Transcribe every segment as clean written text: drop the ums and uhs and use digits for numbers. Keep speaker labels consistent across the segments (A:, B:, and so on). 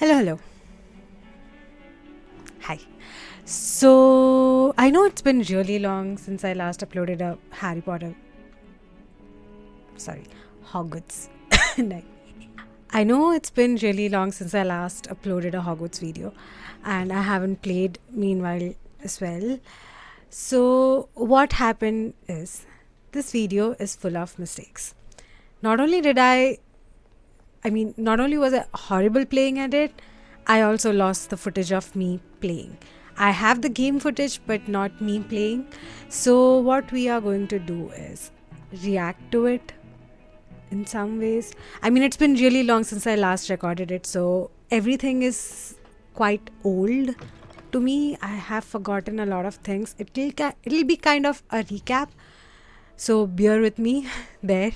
A: Hello, hello. Hi. So, I know it's been really long since I last uploaded a Harry Potter. Sorry, Hogwarts. No. I know it's been really long since I last uploaded a Hogwarts video, and I haven't played meanwhile as well. So, what happened is this video is full of mistakes. Not only did not only was I horrible playing at it, I also lost the footage of me playing. I have the game footage, but not me playing. So, what we are going to do is react to it in some ways. It's been really long since I last recorded it, so everything is quite old to me. I have forgotten a lot of things. It'll be kind of a recap, so bear with me there.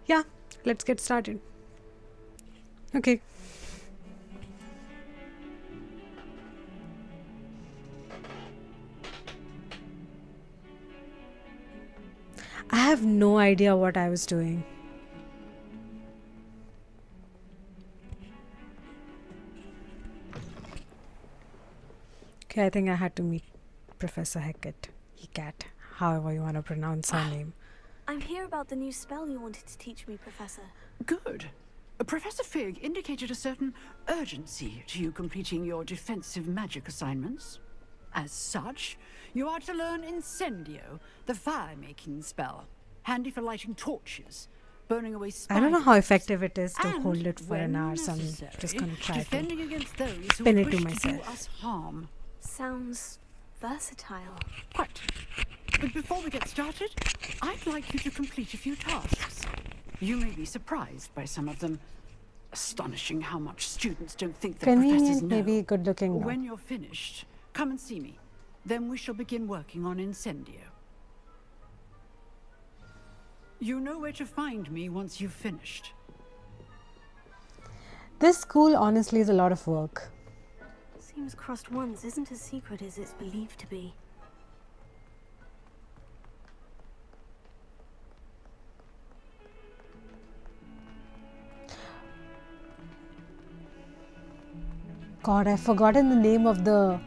A: Yeah, let's get started. Okay. I have no idea what I was doing. Okay, I think I had to meet Professor Hecat, however you want to pronounce her name.
B: I'm here about the new spell you wanted to teach me, Professor.
C: Good. Professor Fig indicated a certain urgency to you completing your defensive magic assignments. As such, you are to learn Incendio, the fire-making spell, handy for lighting torches, burning away spiders.
A: I don't know how effective it is to
C: and,
A: hold it for an hour, so I'm
C: necessary,
A: just going to try
C: defending
A: to
C: against those who
A: pin
C: would
A: it to
C: wish to do
A: myself.
C: us harm.
B: Sounds versatile.
C: Quite. But before we get started, I'd like you to complete a few tasks. You may be surprised by some of them. Astonishing how much students don't think that professors
A: Convenient,
C: know.
A: maybe good looking.
C: When you're finished, come and see me. Then we shall begin working on Incendio. You know where to find me once you've finished.
A: This school honestly is a lot of work.
B: Seems crossed once isn't as secret as it's believed to be.
A: God, I've forgotten the name of the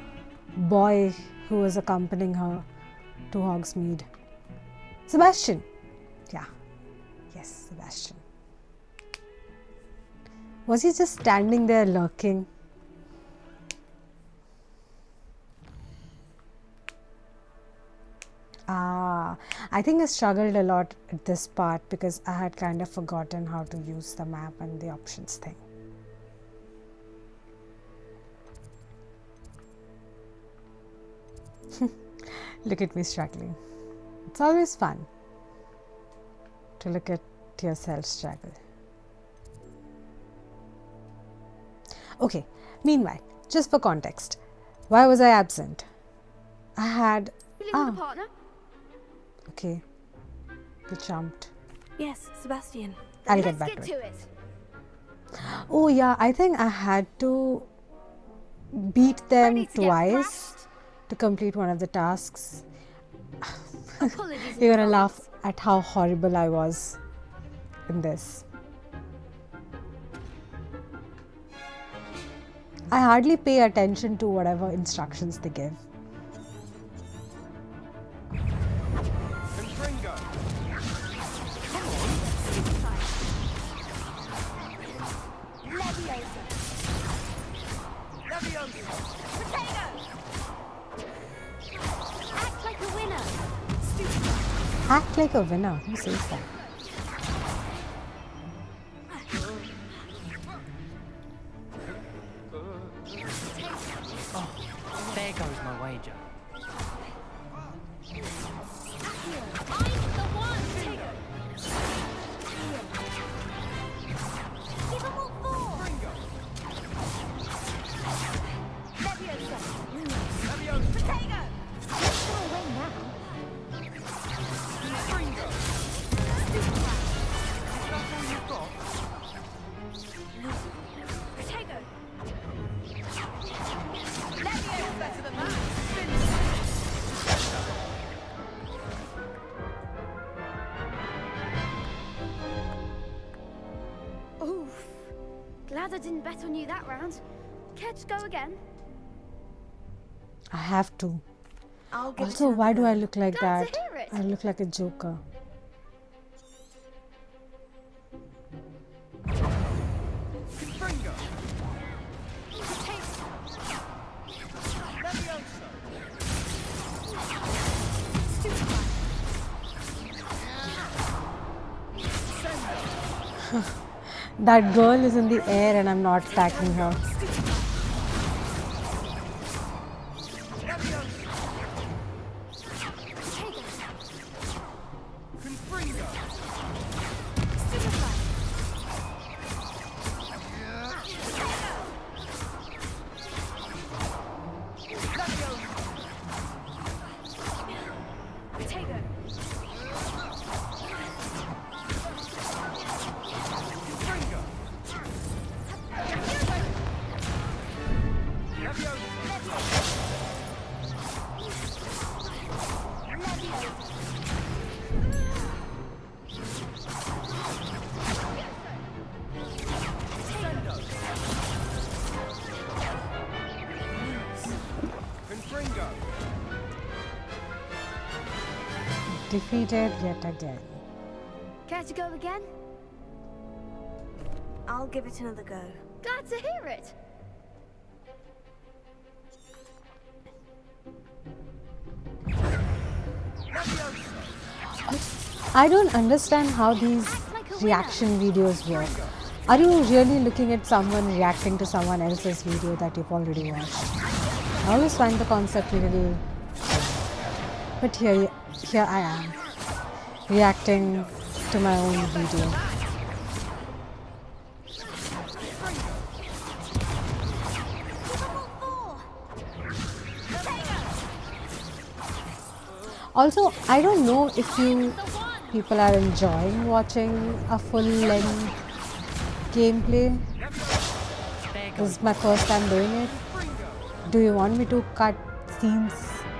A: boy who was accompanying her to Hogsmeade. Sebastian. Yeah. Yes, Sebastian. Was he just standing there lurking? I think I struggled a lot at this part because I had kind of forgotten how to use the map and the options thing. Look at me struggling. It's always fun to look at yourself struggle. Okay, meanwhile, just for context, why was I absent? I had...
B: Feeling with a partner?
A: Okay, we jumped.
B: Yes, Sebastian.
A: I'll get back to it. Oh yeah, I think I had to beat them twice to complete one of the tasks. You're gonna laugh at how horrible I was in this. I hardly pay attention to whatever instructions they give.
B: Act like a winner.
A: Act like a winner. Who says that?
D: Oh, there goes my wager.
B: I didn't bet on you that round. Care to go again?
A: I have to.
B: I'll give
A: Also, why do I look like
B: Glad
A: that?
B: to hear it.
A: I look like a joker.
E: Confringo. Leviosa.
A: That girl is in the air and I'm not attacking her.
E: Confringo. Confringo. Confringo.
A: Defeated yet again.
B: Care to go again? I'll give it another go. Glad to hear it.
A: I don't understand how these reaction videos work. Are you really looking at someone reacting to someone else's video that you've already watched? I always find the concept really... But here I am, reacting to my own video. Also, I don't know if you people are enjoying watching a full-length gameplay. This is my first time doing it. Do you want me to cut scenes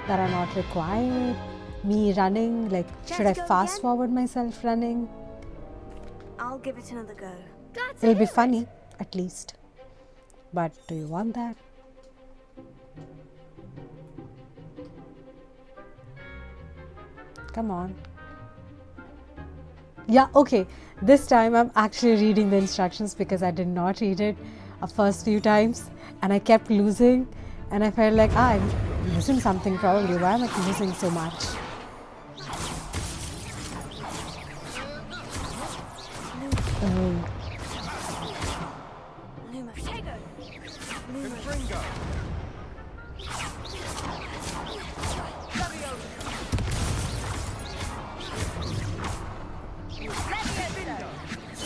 A: that are not required? Me running? Like, should I fast forward myself running?
B: I'll give it another go. Glad to
A: It'll be
B: hear
A: funny, at least. But do you want that? Come on. Yeah, okay. This time I'm actually reading the instructions because I did not read it a first few times and I kept losing and I felt like, I'm losing something probably. Why am I losing so much? Oh.
E: Confringo.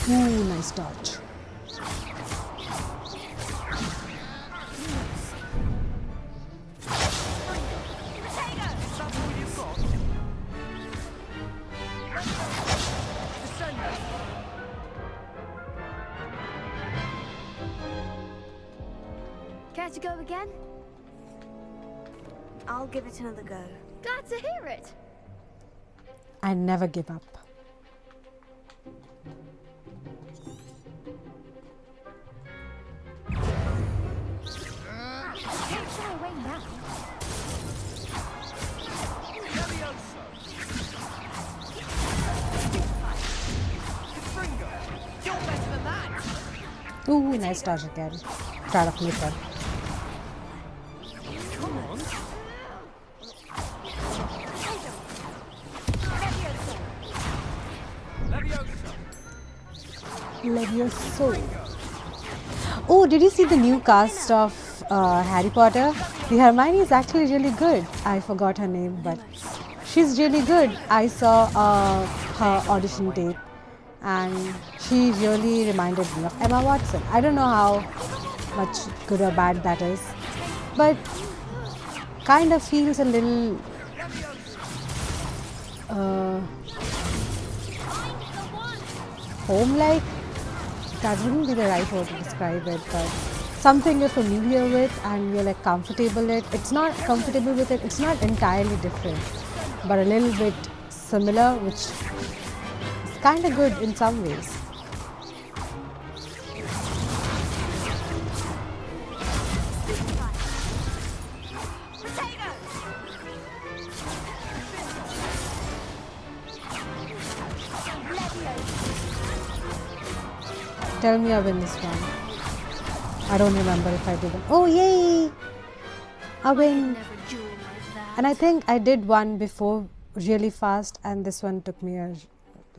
A: Ooh, nice dodge.
B: Care to go again? I'll give it another go. Glad to hear it.
A: I never give up. Ooh, nice dodge again. Proud of me, sir. Leviosa. Oh, did you see the new cast of Harry Potter? The Hermione is actually really good. I forgot her name, but she's really good. I saw her audition tape and she really reminded me of Emma Watson. I don't know how much good or bad that is, but kind of feels a little home-like. That wouldn't be the right word to describe it, but something you're familiar with and you're like comfortable with. It's not comfortable with it. It's not entirely different, but a little bit similar, which is kind of good in some ways. Tell me I win this one. I don't remember if I did it. Oh, yay! I win.
B: Never duel like that.
A: And I think I did one before really fast, and this one took me a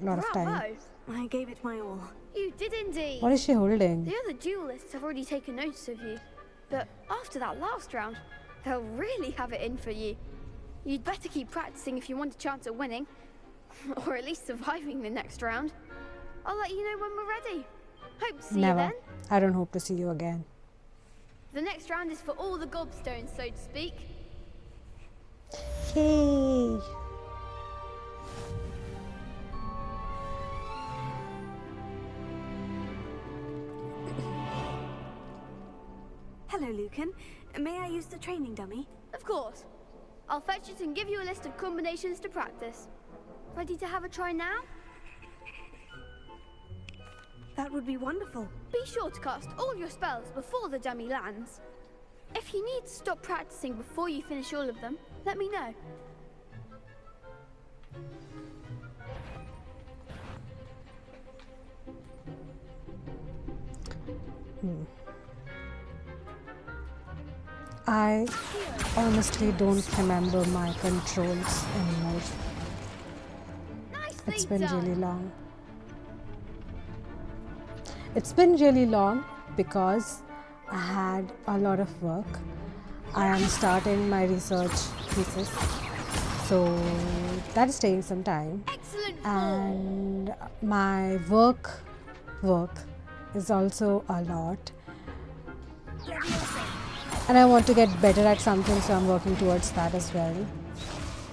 A: lot of time.
B: Bravo! I gave it my all.
F: You did indeed.
A: What is she holding?
F: The other duelists have already taken notice of you. But after that last round, they'll really have it in for you. You'd better keep practicing if you want a chance at winning. Or at least surviving the next round. I'll let you know when we're ready. Hope to see
A: Never.
F: you then.
A: I don't hope to see you again.
F: The next round is for all the gobstones, so to speak.
A: Yay!
B: Hello, Lucan. May I use the training dummy?
F: Of course. I'll fetch it and give you a list of combinations to practice. Ready to have a try now?
B: That would be wonderful.
F: Be sure to cast all your spells before the dummy lands. If you need to stop practicing before you finish all of them, let me know.
A: I honestly don't remember my controls anymore.
F: Nicely
A: It's been
F: done.
A: really long. It's been really long because I had a lot of work. I am starting my research thesis, so that is taking some time.
F: Excellent ball.
A: And my work is also a lot. And I want to get better at something, so I'm working towards that as well.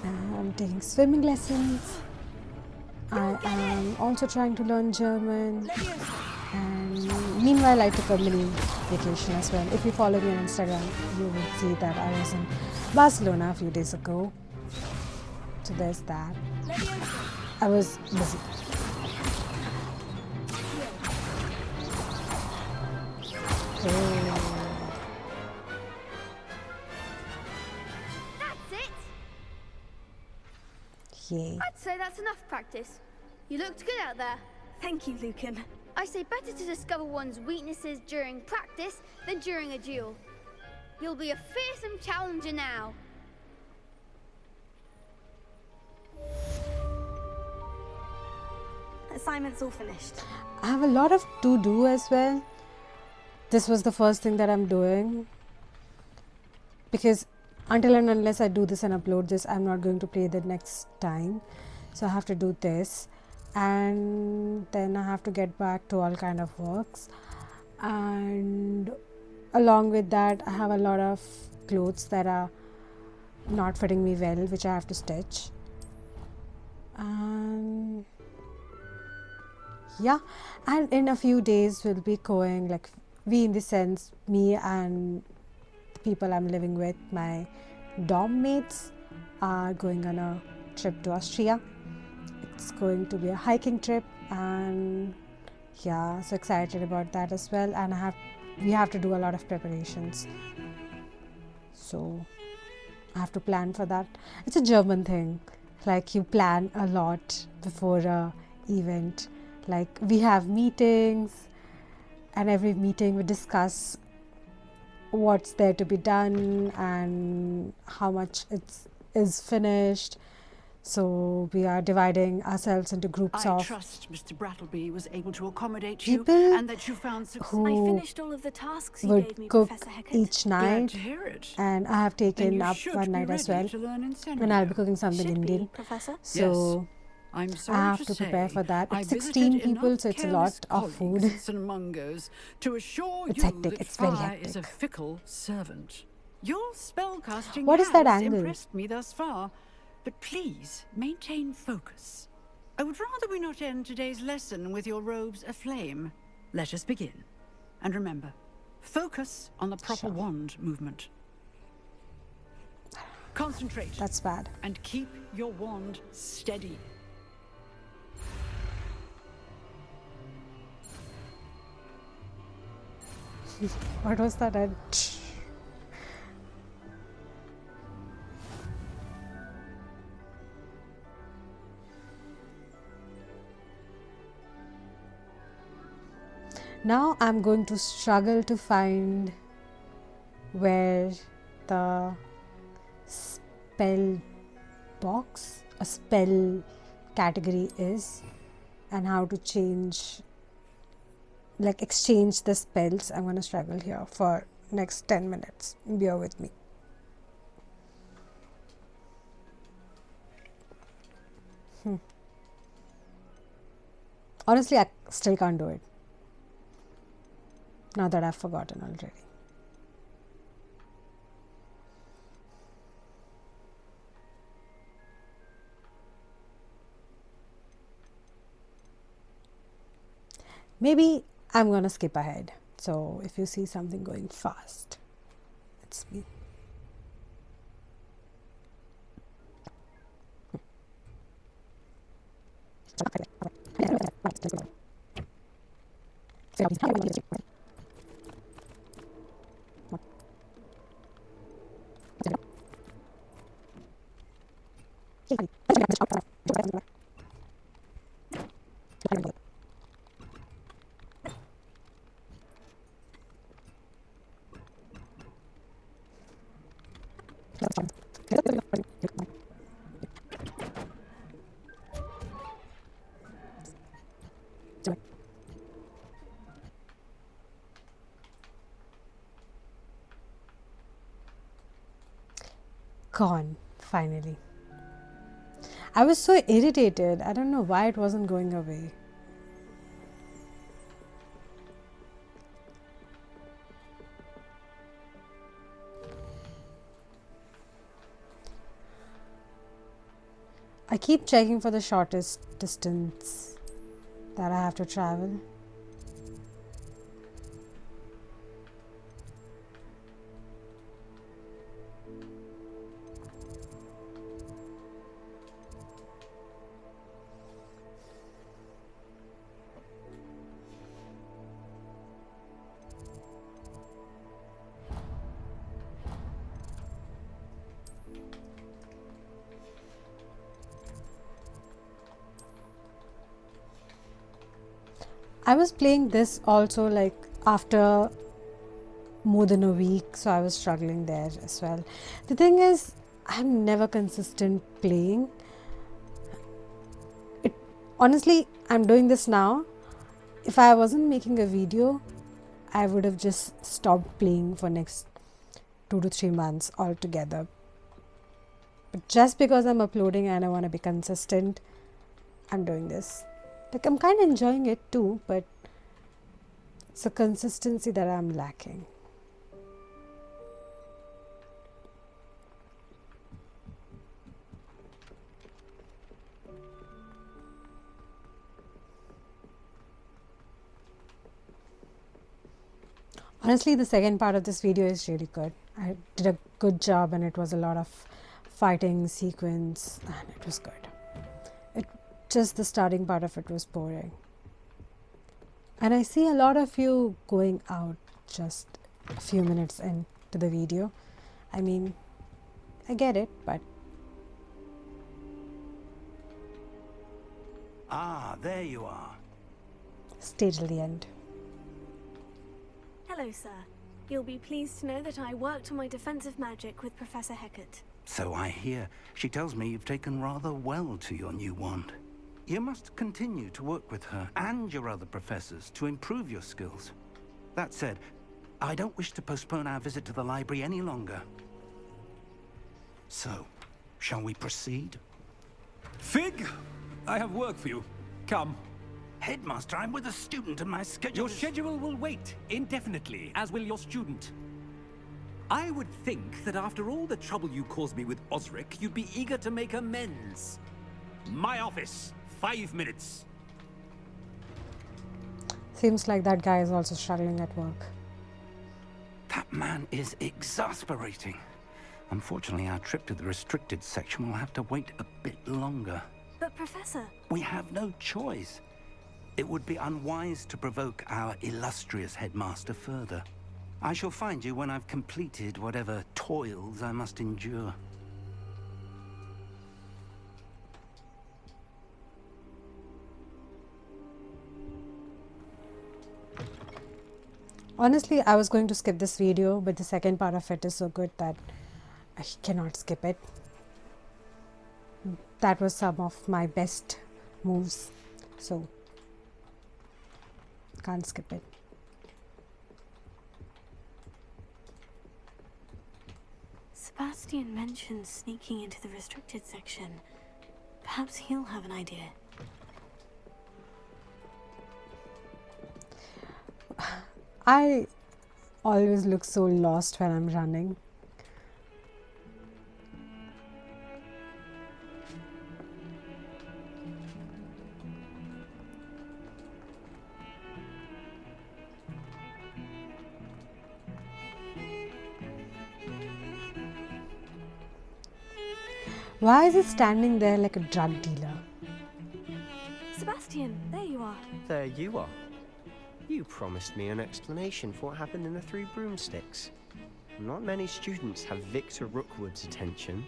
A: I'm taking swimming lessons. I am also trying to learn German. And meanwhile, I took a mini vacation as well. If you follow me on Instagram, you will see that I was in Barcelona a few days ago. So there's that. I was busy. Oh.
F: That's it.
A: Yay.
F: I'd say that's enough practice. You looked good out there.
B: Thank you, Lucan.
F: I say better to discover one's weaknesses during practice than during a duel. You'll be a fearsome challenger now.
B: Assignment's all finished.
A: I have a lot of to do as well. This was the first thing that I'm doing, because until and unless I do this and upload this, I'm not going to play the next time. So I have to do this, and then I have to get back to all kind of works, and along with that I have a lot of clothes that are not fitting me well, which I have to stitch. And yeah, and in a few days we'll be going, like, we in the sense, me and the people I'm living with, my dorm mates, are going on a trip to Austria. It's going to be a hiking trip, and yeah, so excited about that as well. And we have to do a lot of preparations, so I have to plan for that. It's a German thing, like you plan a lot before a event. Like, we have meetings, and every meeting we discuss what's there to be done and how much is finished. So we are dividing ourselves into groups
C: I
A: of
C: trust Mr. Brattleby was able to accommodate you
A: people
C: and that you found success.
B: I
A: who
B: finished all of the tasks you
A: would
B: gave me,
A: cook
B: Professor Hecat.
A: each
C: Glad
A: night,
C: to hear it.
A: and I have
C: Then
A: taken
C: you
A: up
C: should
A: one
C: be
A: night as
C: ready
A: well,
C: to learn incendio.
A: and I'll be cooking something
B: Should
A: Indian.
B: be, Professor.
A: So
C: I'm
A: I
C: sorry
A: have to prepare
C: say,
A: for that.
C: I
A: It's
C: visited
A: 16 people,
C: enough
A: so it's a
C: careless
A: lot of
C: colleagues
A: food.
C: at St. Mungo's to assure
A: It's
C: you
A: hectic,
C: that
A: it's very
C: fire is a
A: hectic.
C: fickle servant. Your spellcasting
A: What is that
C: has
A: angle?
C: impressed me thus far, but please maintain focus. I would rather we not end today's lesson with your robes aflame. Let us begin. And remember, focus on the proper
A: Sure.
C: wand movement. Concentrate
A: That's bad.
C: and keep your wand steady.
A: What was that? Now I'm going to struggle to find where the spell box, a spell category is, and how to change, like exchange the spells. I'm going to struggle here for next 10 minutes. Bear with me. Honestly, I still can't do it. Now that I've forgotten already. Maybe I'm gonna skip ahead. So if you see something going fast, it's me. Gone, finally. I was so irritated. I don't know why it wasn't going away. I keep checking for the shortest distance that I have to travel. I was playing this also like after more than a week, so I was struggling there as well. The thing is, I'm never consistent playing. Honestly, I'm doing this now. If I wasn't making a video, I would have just stopped playing for next 2 to 3 months altogether. But just because I'm uploading and I want to be consistent, I'm doing this. Like, I'm kind of enjoying it too, but it's a consistency that I'm lacking. Honestly, the second part of this video is really good. I did a good job and it was a lot of fighting sequence and it was good. Just the starting part of it was boring. And I see a lot of you going out just a few minutes into the video. I mean, I get it, but...
G: Ah, there you are.
A: Stay till the end.
B: Hello, sir. You'll be pleased to know that I worked on my defensive magic with Professor Hecat.
G: So I hear. She tells me you've taken rather well to your new wand. You must continue to work with her and your other professors to improve your skills. That said, I don't wish to postpone our visit to the library any longer. So, shall we proceed?
E: Fig, I have work for you. Come.
G: Headmaster, I'm with a student and my schedule
H: Your
G: is...
H: schedule will wait indefinitely, as will your student. I would think that after all the trouble you caused me with Osric, you'd be eager to make amends. My office, 5 minutes.
A: Seems like that guy is also struggling at work.
G: That man is exasperating. Unfortunately, our trip to the restricted section will have to wait a bit longer.
B: But, Professor...
G: We have no choice. It would be unwise to provoke our illustrious headmaster further. I shall find you when I've completed whatever toils I must endure.
A: Honestly, I was going to skip this video, but the second part of it is so good that I cannot skip it. That was some of my best moves, so can't skip it.
B: Sebastian mentioned sneaking into the restricted section. Perhaps he'll have an idea.
A: I always look so lost when I'm running. Why is he standing there like a drug dealer?
B: Sebastian, there you are.
I: There you are. You promised me an explanation for what happened in the Three Broomsticks. Not many students have Victor Rookwood's attention.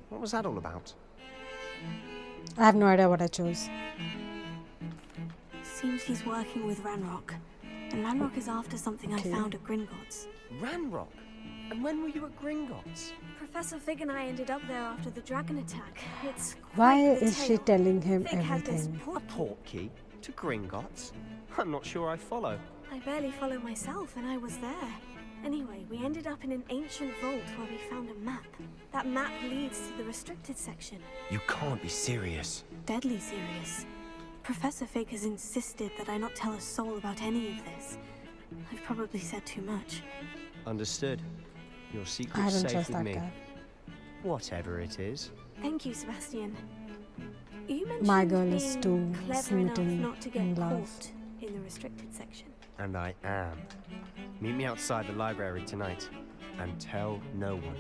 I: What was that all about?
A: I have no idea what I chose.
B: Seems he's working with Ranrock. And Ranrock is after something I found at Gringotts.
I: Ranrock? And when were you at Gringotts?
B: Professor Fig and I ended up there after the dragon attack. It's
A: Why
B: quite the
A: is she
B: tale.
A: telling him
B: Fig had this
A: everything?
B: poor
I: A portkey? To Gringotts? I'm not sure I follow.
B: I barely follow myself, and I was there. Anyway, we ended up in an ancient vault where we found a map. That map leads to the restricted section.
I: You can't be serious.
B: Deadly serious. Professor Fig has insisted that I not tell a soul about any of this. I've probably said too much.
I: Understood. Your
A: I
I: secret's
A: don't
I: safe
A: trust
I: with
A: that
I: me.
A: guy.
I: Whatever it is.
B: Thank you, Sebastian. You mentioned
A: My girl is
B: being
A: too
B: clever enough
A: smitten
B: not to get
A: in love.
B: caught in the restricted section.
I: And I am. Meet me outside the library tonight. And tell no one.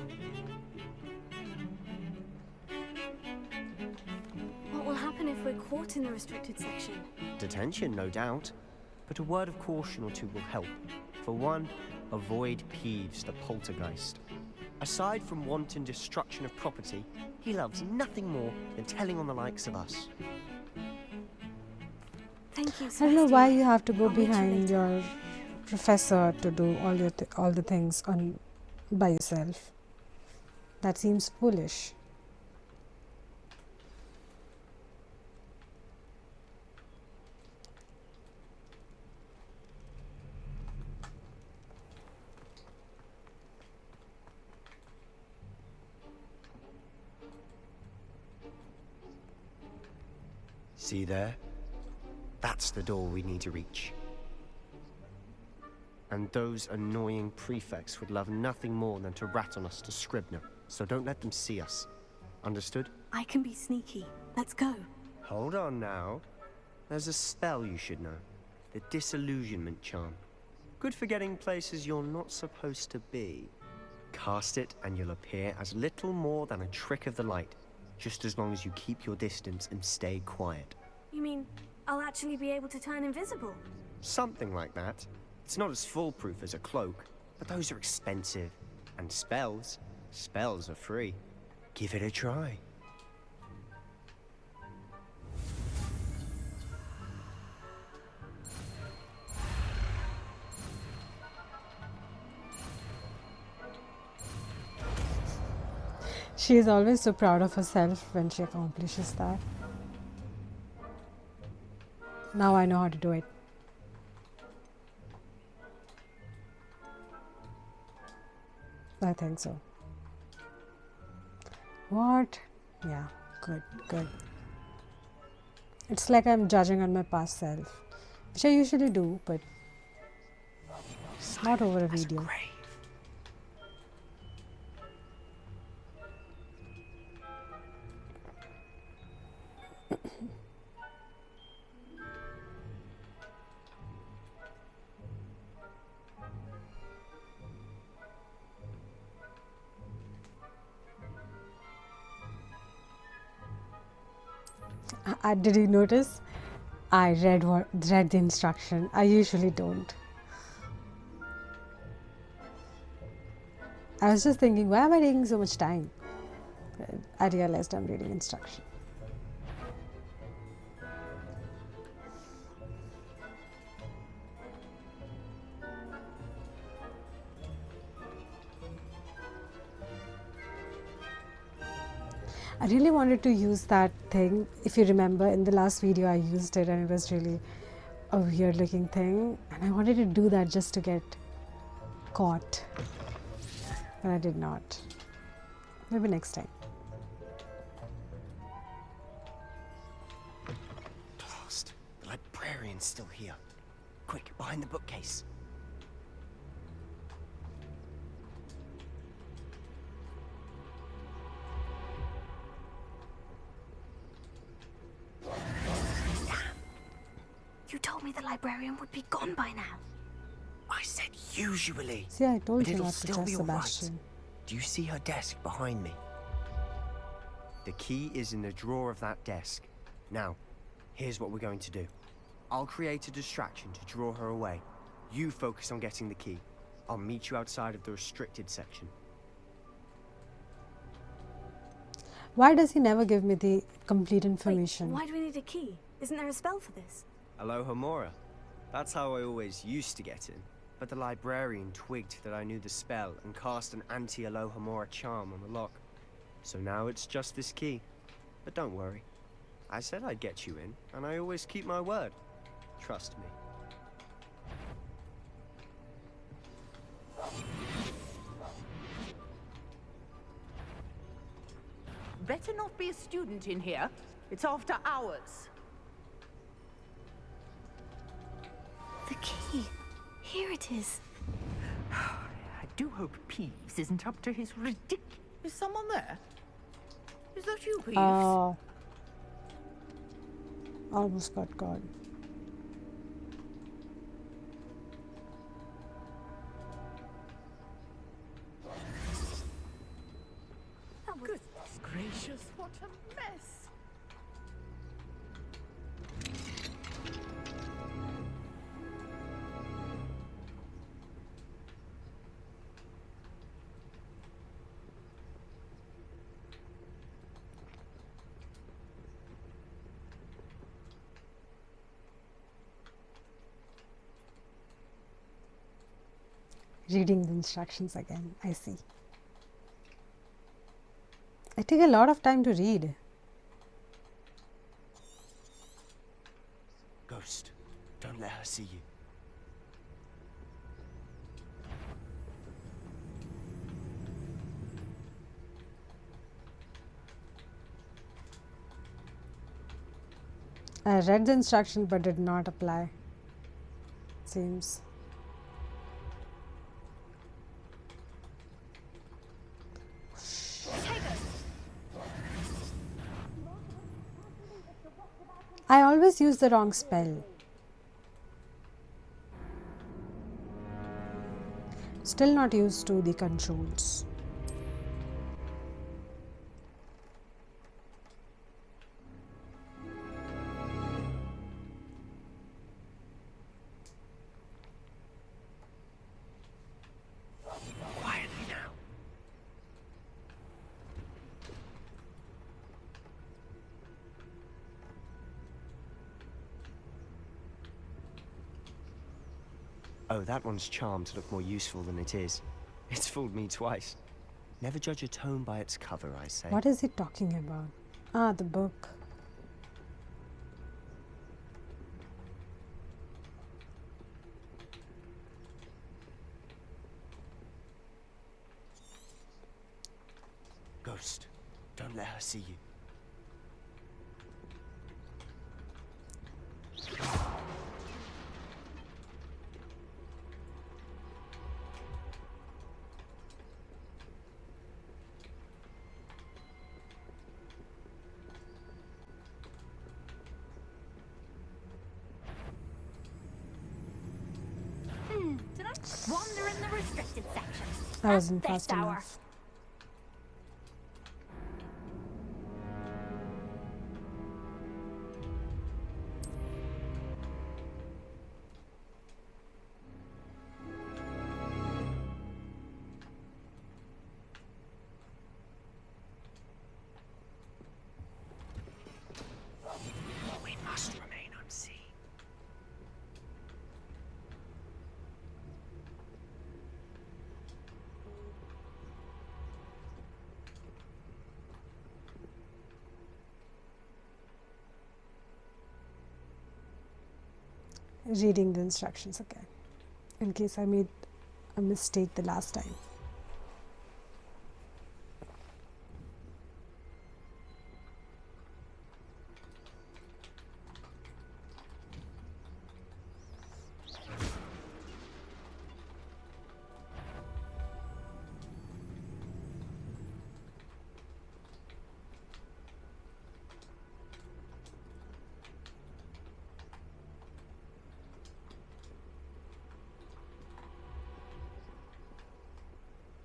B: What will happen if we're caught in the restricted section?
I: Detention, no doubt. But a word of caution or two will help. For one, avoid Peeves the poltergeist. Aside from wanton destruction of property, he loves nothing more than telling on the likes of us.
B: Thank you,
A: I
B: Sebastian.
A: don't know why you have to go
B: I'll meet you
A: behind
B: later.
A: your professor to do all the things on by yourself. That seems foolish.
I: See there? That's the door we need to reach. And those annoying prefects would love nothing more than to rat on us to Scribner, so don't let them see us. Understood?
B: I can be sneaky. Let's go.
I: Hold on now. There's a spell you should know. The Disillusionment Charm. Good for getting places you're not supposed to be. Cast it and you'll appear as little more than a trick of the light, just as long as you keep your distance and stay quiet.
B: You mean I'll actually be able to turn invisible?
I: Something like that. It's not as foolproof as a cloak, but those are expensive. And spells are free. Give it a try.
A: She is always so proud of herself when she accomplishes that. Now I know how to do it. I think so. What? Yeah, good, good. It's like I'm judging on my past self, which I usually do, but not over a video. Did you notice? I read the instruction. I usually don't. I was just thinking, why am I taking so much time? But I realized I'm reading instruction. I really wanted to use that thing. If you remember, in the last video I used it and it was really a weird looking thing, and I wanted to do that just to get caught, but I did not. Maybe next time.
I: Blast. The librarian's still here. Quick, behind the bookcase.
B: You told me the librarian would be gone by now.
I: I said usually.
A: See, I told
I: But
A: you
I: it'll
A: not to
I: still
A: trust
I: be all right.
A: Sebastian.
I: Do you see her desk behind me? The key is in the drawer of that desk. Now, here's what we're going to do. I'll create a distraction to draw her away. You focus on getting the key. I'll meet you outside of the restricted section.
A: Why does he never give me the complete
B: Wait,
A: information?
B: why do we need a key? Isn't there a spell for this?
I: Aloha Mora. That's how I always used to get in. But the librarian twigged that I knew the spell and cast an anti-Aloha Mora charm on the lock. So now it's just this key. But don't worry. I said I'd get you in, and I always keep my word. Trust me.
J: Better not be a student in here. It's after hours.
B: The key. Here it is.
J: I do hope Peeves isn't up to his ridiculous... Is someone there? Is that you, Peeves?
A: Oh. Almost got caught.
J: Goodness gracious, what a mess!
A: Reading the instructions again, I see. I take a lot of time to read.
I: Ghost, don't let her see you.
A: I read the instruction but did not apply. Seems. I always use the wrong spell. Still not used to the controls.
I: Quietly now. Oh, that one's charmed to look more useful than it is. It's fooled me twice. Never judge a tome by its cover, I say.
A: What is he talking about? Ah, the book.
I: Ghost, don't let her see you.
J: Did I wander in the restricted section?
A: I wasn't
J: At
A: fast
J: this hour.
A: enough.
I: We must remain unseen.
A: reading the instructions again in case I made a mistake the last time.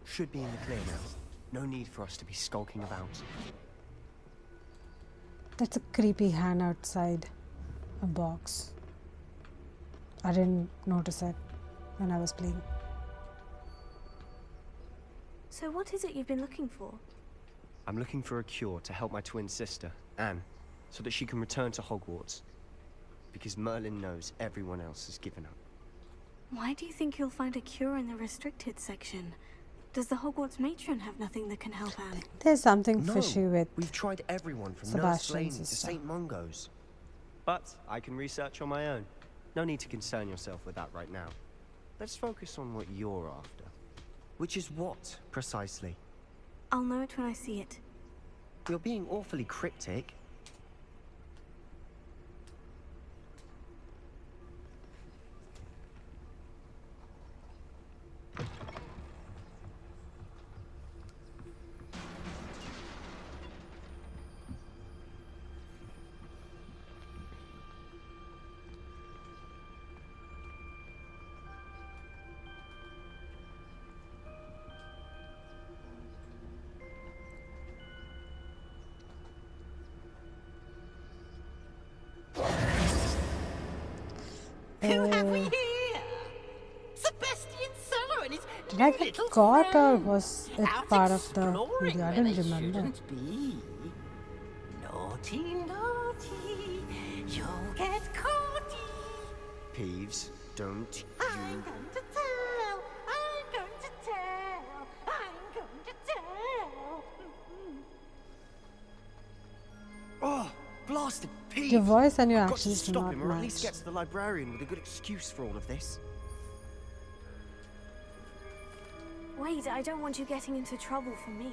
I: Should be in the clear now. No need for us to be skulking about.
A: That's a creepy hand outside a box. I didn't notice it when I was playing.
B: So what is it you've been looking for?
I: I'm looking for a cure to help my twin sister, Anne, so that she can return to Hogwarts. Because Merlin knows everyone else has given up.
B: Why do you think you'll find a cure in the restricted section? Does the Hogwarts matron have nothing that can help Anne?
A: There's something
I: No,
A: fishy with
I: we've tried everyone from Nurse
A: Sebastian's
I: Lane to
A: sister.
I: St. Mungo's. But I can research on my own. No need to concern yourself with that right now. Let's focus on what you're after. Which is what, precisely?
B: I'll know it when I see it.
I: You're being awfully cryptic.
J: Who have we here? Sebastian Cello and his
A: Did I get
J: little
A: caught or
J: friend.
A: was it
J: Out
A: part of the
J: exploring
A: video? I
J: where
A: didn't
J: they
A: remember.
J: shouldn't be. Naughty, naughty, you'll get caught.
I: Peeves, don't
J: I'm
I: you...
J: going to tell. I'm going to tell. I'm going to tell.
I: Oh, blasted Peeves!
A: Your voice and your
I: I've got to
A: actions do
I: stop
A: not
I: him, or at least
A: match.
I: get to the librarian with a good excuse for all of this.
B: Wait, I don't want you getting into trouble for me.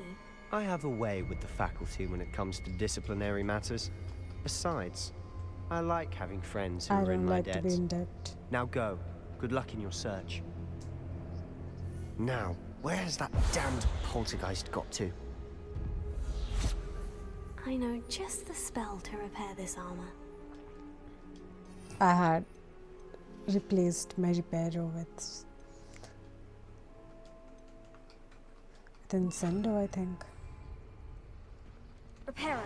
I: I have a way with the faculty when it comes to disciplinary matters. Besides, I like having friends who
A: I
I: are in
A: don't
I: my
A: like to
I: debt.
A: be in debt.
I: Now go. Good luck in your search. Now, where has that damned poltergeist got to?
B: I know just the spell to repair this armor.
A: I had replaced my repairer with Incendo, I think.
B: Reparo.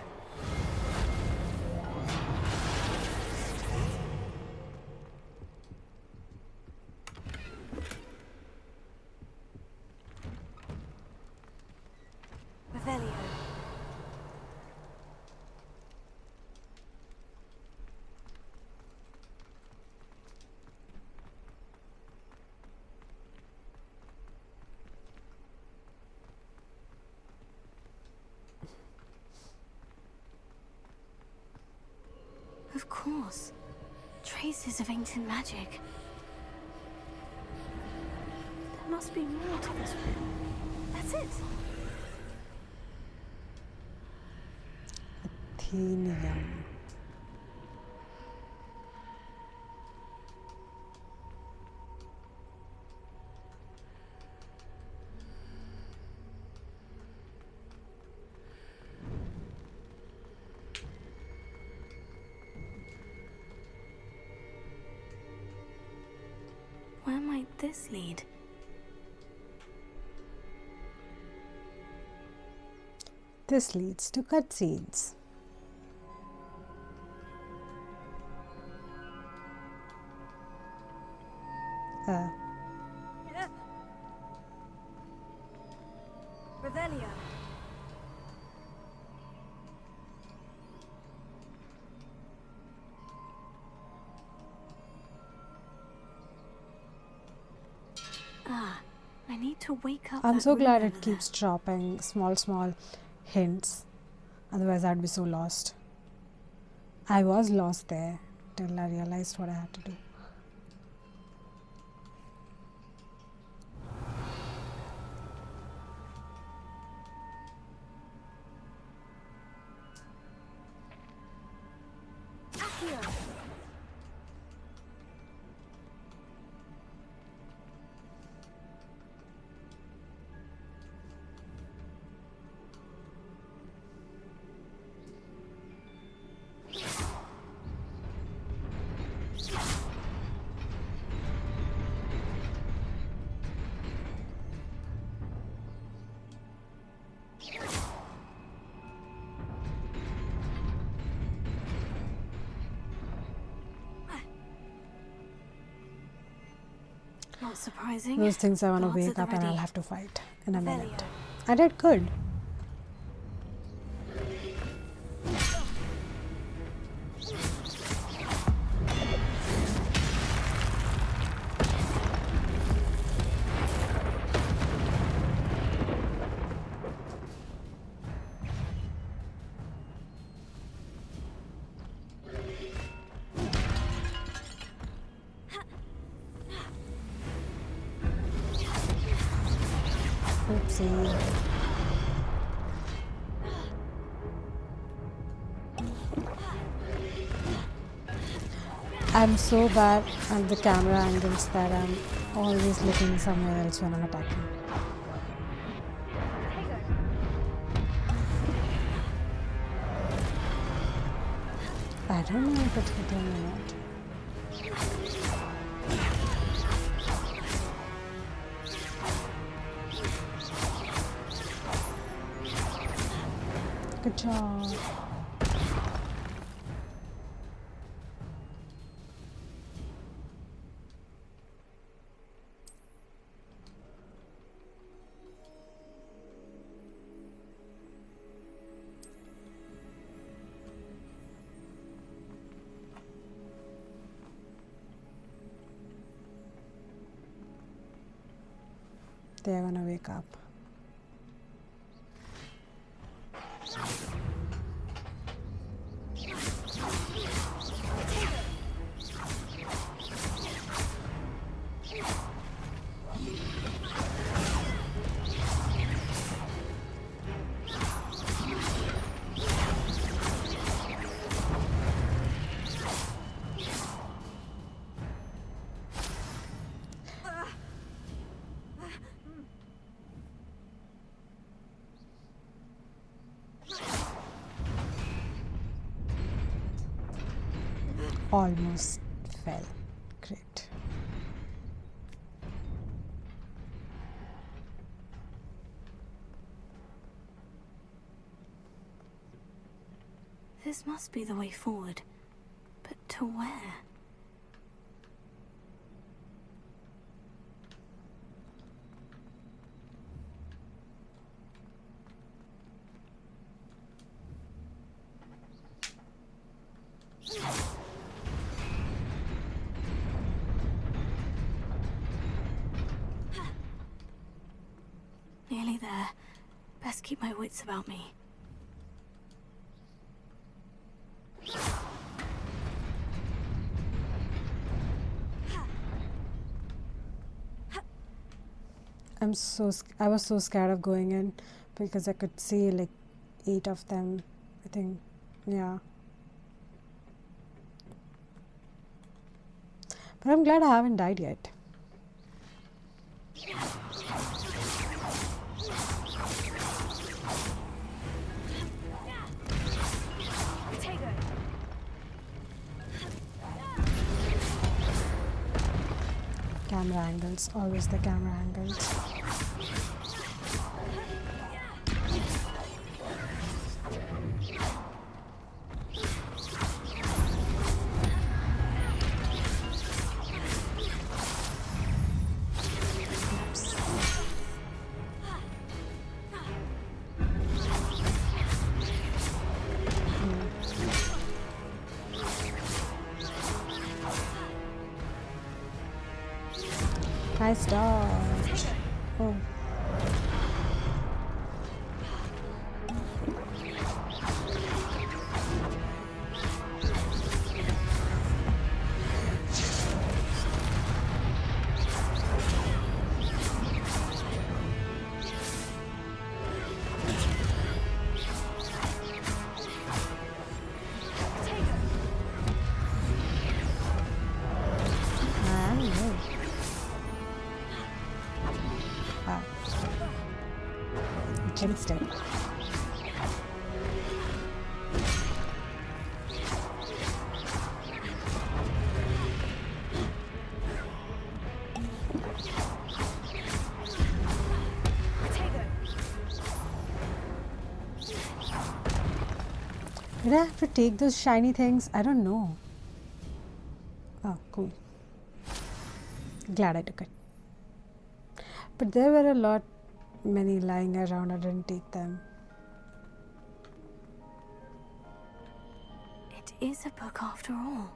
B: Revelio. Of course. Traces of ancient magic. There must be more to this room. That's it.
A: Athenium.
B: Where might this lead?
A: This leads to cutscenes.
B: Revelio. Ah, I need to wake up.
A: I'm
B: that
A: so
B: room
A: glad
B: over
A: it keeps dropping small hints. Otherwise, I'd be so lost. I was lost there till I realized what I had to do.
B: here. Not surprising.
A: Those things I want to
B: Guards
A: wake
B: at
A: up
B: the
A: and I'll
B: ready.
A: have to fight in a minute.
B: Revelio.
A: I did good. Oopsie. I'm so bad at the camera angles that I'm always looking somewhere else when I'm attacking. I don't know if it's hitting or not. Good job. They're gonna wake up. Almost fell. Great.
B: This must be the way forward. But to where? Nearly there. Best keep my wits about me.
A: I was so scared of going in because I could see like 8 of them. I think, yeah. But I'm glad I haven't died yet. Camera angles, always the camera angles. Nice dodge. Oh. instead. Did I have to take those shiny things? I don't know. Oh, cool. Glad I took it. But there were many lying around. I didn't take them.
B: It is a book after all.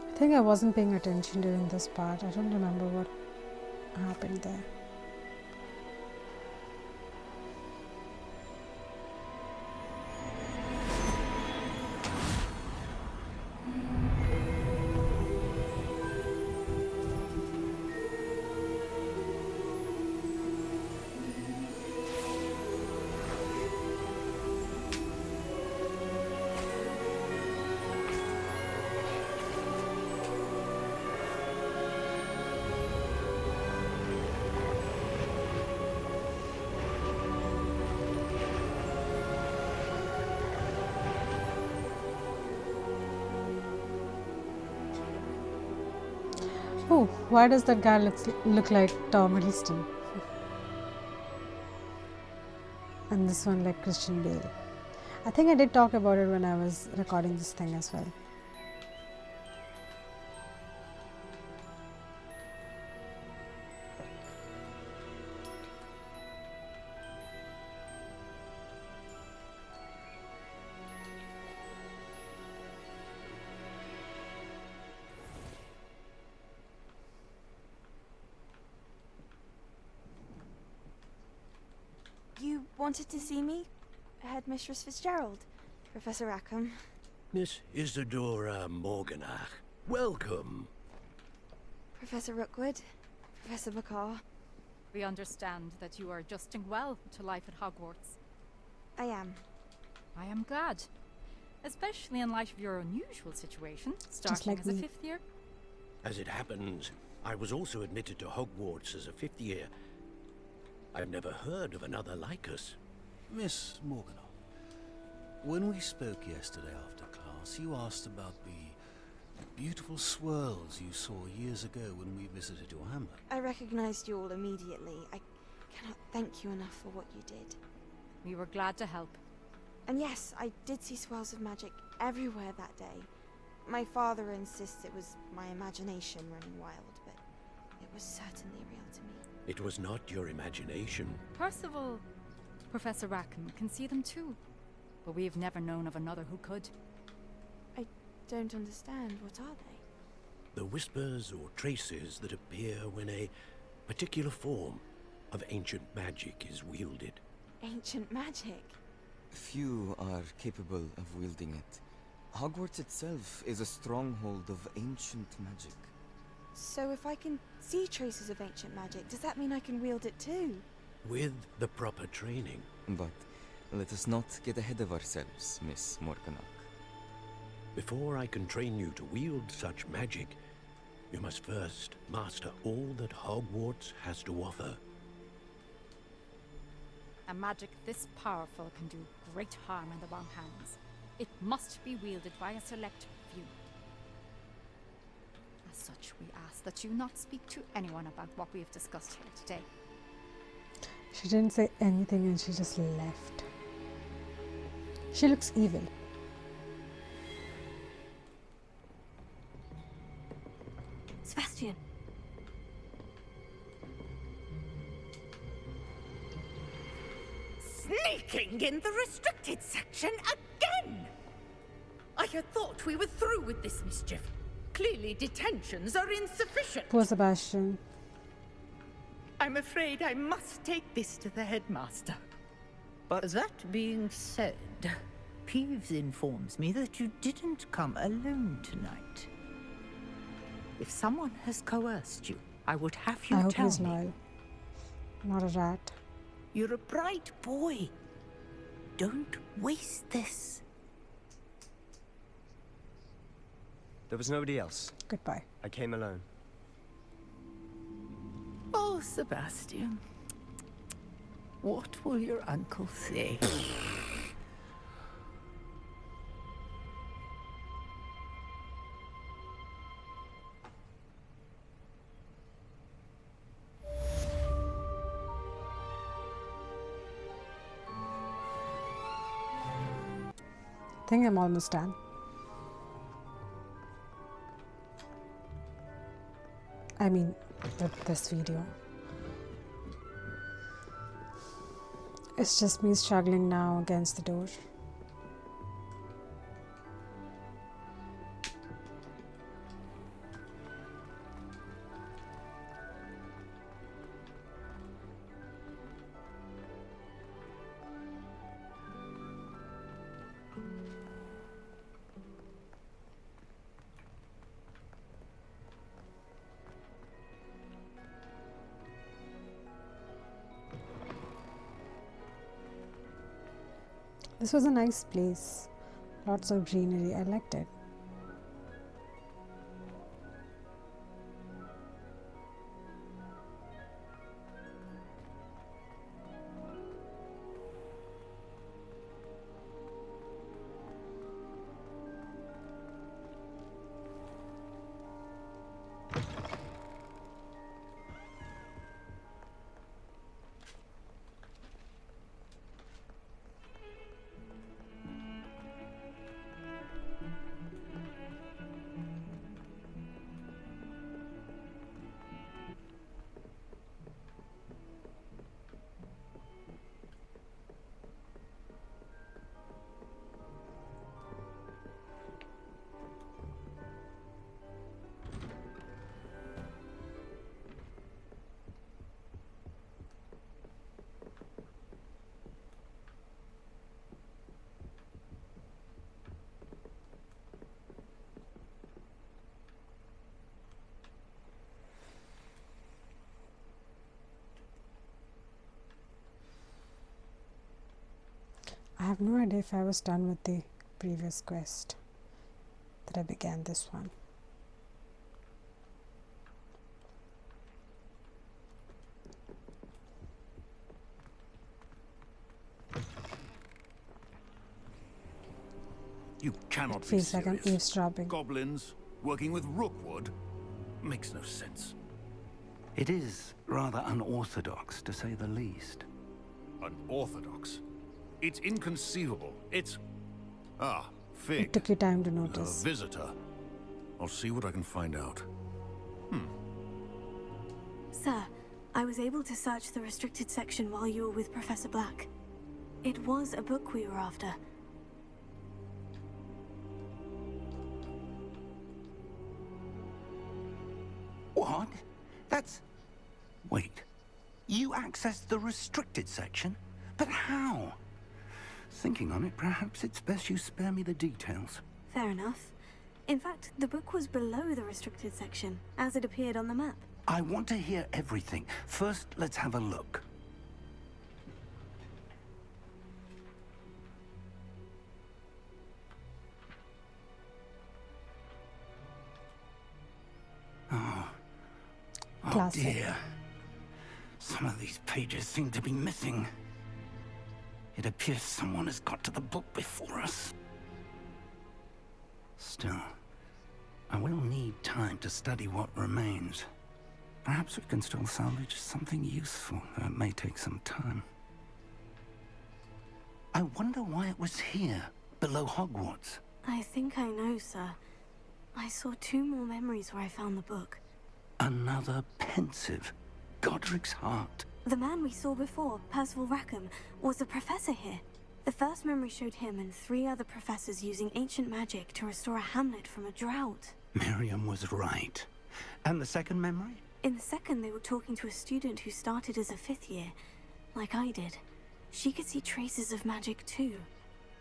A: I think I wasn't paying attention during this part. I don't remember what happened there. Oh, why does that guy look like Tom Hiddleston? And this one like Christian Bale. I think I did talk about it when I was recording this thing as well.
B: You wanted to see me? Headmistress Fitzgerald, Professor Rackham.
K: Miss Isadora Morganach, welcome.
B: Professor Rookwood, Professor Bakar.
L: We understand that you are adjusting well to life at Hogwarts.
B: I am.
L: I am glad. Especially in light of your unusual situation, starting
A: like
L: as a
A: me.
L: 5th year.
K: As it happens, I was also admitted to Hogwarts as a 5th year. I've never heard of another like us.
M: Miss Morganach, when we spoke yesterday after class, you asked about the beautiful swirls you saw years ago when we visited your hamlet.
B: I recognized you all immediately. I cannot thank you enough for what you did.
L: We were glad to help.
B: And yes, I did see swirls of magic everywhere that day. My father insists it was my imagination running wild, but it was certainly real to me.
K: It was not your imagination.
L: Percival, Professor Rackham can see them too. But we've never known of another who could.
B: I don't understand. What are they?
K: The whispers or traces that appear when a particular form of ancient magic is wielded.
B: Ancient magic?
N: Few are capable of wielding it. Hogwarts itself is a stronghold of ancient magic.
B: So if I can see traces of ancient magic, does that mean I can wield it too?
K: With the proper training.
N: But let us not get ahead of ourselves, Miss Morganach.
K: Before I can train you to wield such magic, you must first master all that Hogwarts has to offer.
L: A magic this powerful can do great harm in the wrong hands. It must be wielded by a select few. As such, we ask that you not speak to anyone about what we have discussed here today.
A: She didn't say anything and she just left. She looks evil.
O: Sebastian.
J: Sneaking in the restricted section again! I had thought we were through with this mischief. Clearly detentions are insufficient.
A: Poor Sebastian.
J: I'm afraid I must take this to the headmaster. But that being said, Peeves informs me that you didn't come alone tonight. If someone has coerced you, I would have you
A: I hope
J: tell
A: he's
J: me.
A: loyal. Not a rat.
J: You're a bright boy. Don't waste this.
I: There was nobody else.
A: Goodbye.
I: I came alone.
J: Oh, Sebastian. What will your uncle say?
A: I think I'm almost done. I mean, with this video. It's just me struggling now against the door. This was a nice place. Lots of greenery. I liked it. I have no idea if I was done with the previous quest that I began this one.
M: You cannot
A: It feels
M: be
A: like I'm
M: serious.
A: eavesdropping.
M: Goblins working with Rookwood makes no sense.
G: It is rather unorthodox, to say the least.
M: Unorthodox? It's inconceivable. It's... Ah, Fig.
A: It took you time to
M: A
A: notice.
M: visitor. I'll see what I can find out.
O: Sir, I was able to search the restricted section while you were with Professor Black. It was a book we were after.
G: What? That's... Wait. You accessed the restricted section? But how? Thinking on it, perhaps it's best you spare me the details.
O: Fair enough. In fact, the book was below the restricted section, as it appeared on the map.
G: I want to hear everything. First, let's have a look. Oh
A: Classic.
G: dear. Some of these pages seem to be missing. It appears someone has got to the book before us. Still, I will need time to study what remains. Perhaps we can still salvage something useful, though it may take some time. I wonder why it was here, below Hogwarts.
O: I think I know, sir. I saw 2 more memories where I found the book.
G: Another pensive. Godric's heart.
O: The man we saw before, Percival Rackham, was a professor here. The first memory showed him and 3 other professors using ancient magic to restore a hamlet from a drought.
G: Miriam was right. And the second memory?
O: In the second, they were talking to a student who started as a 5th year, like I did. She could see traces of magic too.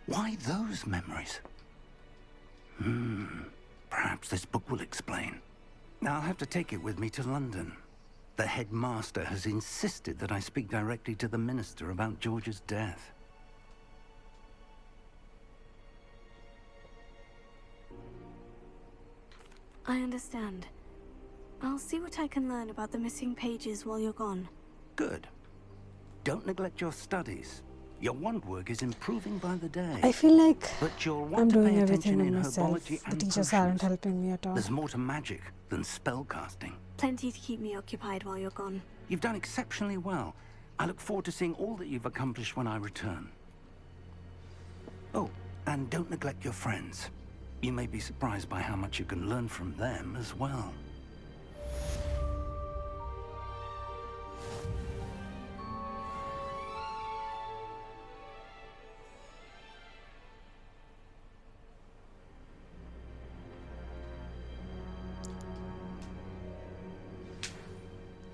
G: Why those memories? Perhaps this book will explain. I'll have to take it with me to London. The headmaster has insisted that I speak directly to the minister about George's death.
O: I understand. I'll see what I can learn about the missing pages while you're gone.
G: Good. Don't neglect your studies. Your wand work is improving by the day.
A: I feel like
G: but you'll want
A: I'm
G: to
A: doing
G: pay
A: everything
G: attention
A: on
G: in
A: myself.
G: herbology
A: The
G: and
A: teachers
G: potions.
A: aren't helping me at all.
G: There's more to magic than spellcasting.
O: Plenty to keep me occupied while you're gone.
G: You've done exceptionally well. I look forward to seeing all that you've accomplished when I return. Oh, and don't neglect your friends. You may be surprised by how much you can learn from them as well.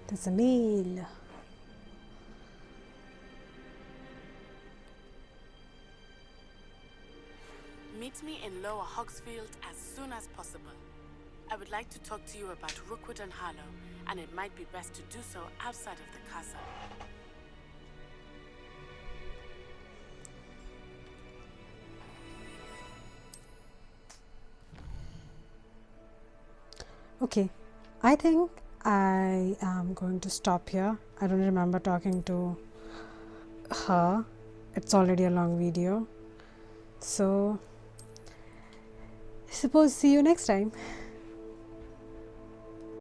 A: There's a meal.
P: Meet me in Lower Hogsfield as soon as possible. I would like to talk to you about Rookwood and Harlow, and it might be best to do so outside of the castle.
A: Okay, I think I am going to stop here. I don't remember talking to her. It's already a long video. So, I suppose see you next time.